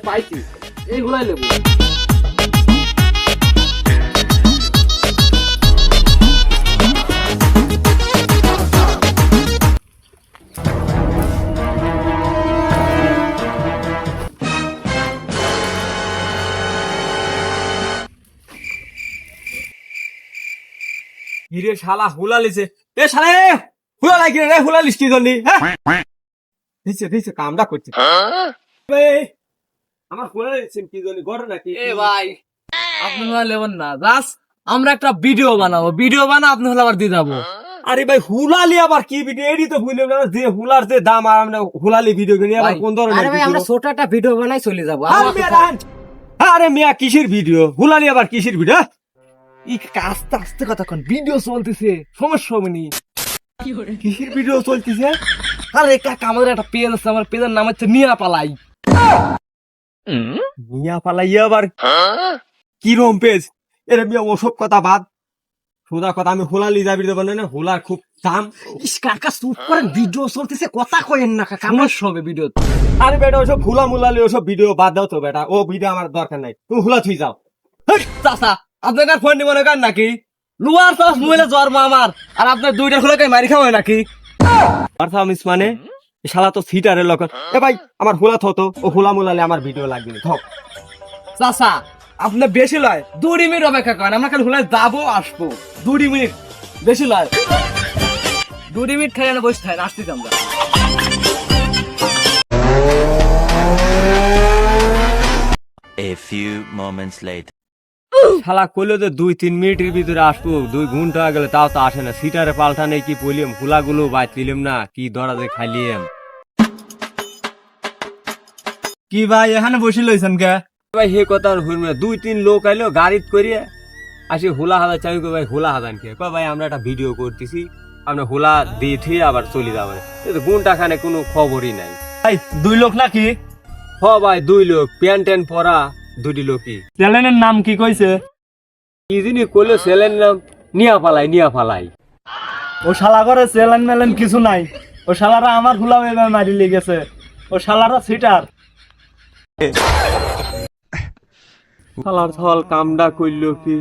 পাইছি এইগুলাই লেবু হিরে শালা হুলা লিছে এ শালা হুলা লাগি রে হুলা লিস কি জন্য হ্যাঁ দিছে কামটা করছে আমার হুলা লিছেন কি জন্য গড় নাকি এ ভাই আপনি হলা লেবেন না জাস্ট আমরা একটা ভিডিও বানাবো ভিডিও বানা আপনি হলা আবার দিয়ে যাবো আরে ভাই হুলালি আবার কি ভিডিও এডি তো ভুলে না যে হুলার যে দাম আর আমরা হুলালি ভিডিও কিনি আবার কোন ধরনের আরে ভাই আমরা ছোট একটা ভিডিও বানাই চলে যাবো আরে মিয়া কিসের ভিডিও হুলালি আবার কিসের ভিডিও ই আস্তে আস্তে কথা কোন ভিডিও চলতেছে সমস্যা হবে নি কিসের ভিডিও চলতেছে আরে কাকা আমাদের একটা পেজ আছে আমার পেজের নাম হচ্ছে মিয়া পালাই মিয়া পালাইয়া আবার কি রকম পেজ এরে মিয়া ওসব কথা বাদ সোজা কথা আমি হুলালি যাবি দেবো না হুলার খুব দাম ইস কাকা চুপ করেন ভিডিও চলতেছে কথা কইেন না কাকা সমস্যা হবে ভিডিও আরে বেটা ওসব হুলা মুলালি ওসব ভিডিও বাদ দাও তো বেটা ও ভিডিও আমার দরকার নাই তুমি হুলা থুই যাও চাচা আপনার ফোন নিব না নাকি লুয়ার চাষ মোবাইলে জন্ম আমার আর আপনার দুইটা খোলাকে মারি খাওয়া নাকি পারফরমেন্স মানে এ শালা তো সিটারের লোক এ ভাই আমার হুলা থতো ও হুলা মুলালে আমার ভিডিও লাগবে থক চাচা আপনার বেশি লয় 2 মিনিট অপেক্ষা করেন আমরা খালি হুলায় যাবো আসবো 2 মিনিট বেশি লয় 2 মিনিট খাই না বসে থাকেন আসতেছি আমরা A few moments later. শালা কইলো তো 2-3 মিনিটের ভিতরে আসবো 2 ঘন্টা হয়ে গেলে তাও তো আসে না সিটারে পাল্টা নেই কি বলিম হুলাগুলো বাইতিলাম না কি দরাজে খাইলিম কি ভাই এখানে বসে লইছেন কে ভাই হে কথা হইল না 2-3 লোক আইলো গাড়িত করিয়ে আসি হুলা হাজার চাই ভাই হুলা হাজার কে ভাই আমরা একটা ভিডিও করতেছি আমরা হুলা দিয়ে থুয়ে আবার চলে যাবো ঘন্টা খানে কোনো খবরই নাই ভাই 2 লোক নাকি হ ভাই 2 লোক প্যান্ট ট্যান্ট পরা 2 লোকই চ্যানেলের নাম কি কইছে কি জিনিস করলো ছেলের নাম নিয়া ফালাই ও শালা করে চ্যানেল মেলেন কিছু নাই ও শালারা আমার হুলা এবার মারি লেগেছে ও শালারা সিটার শালার ছল কামডা কইলো কি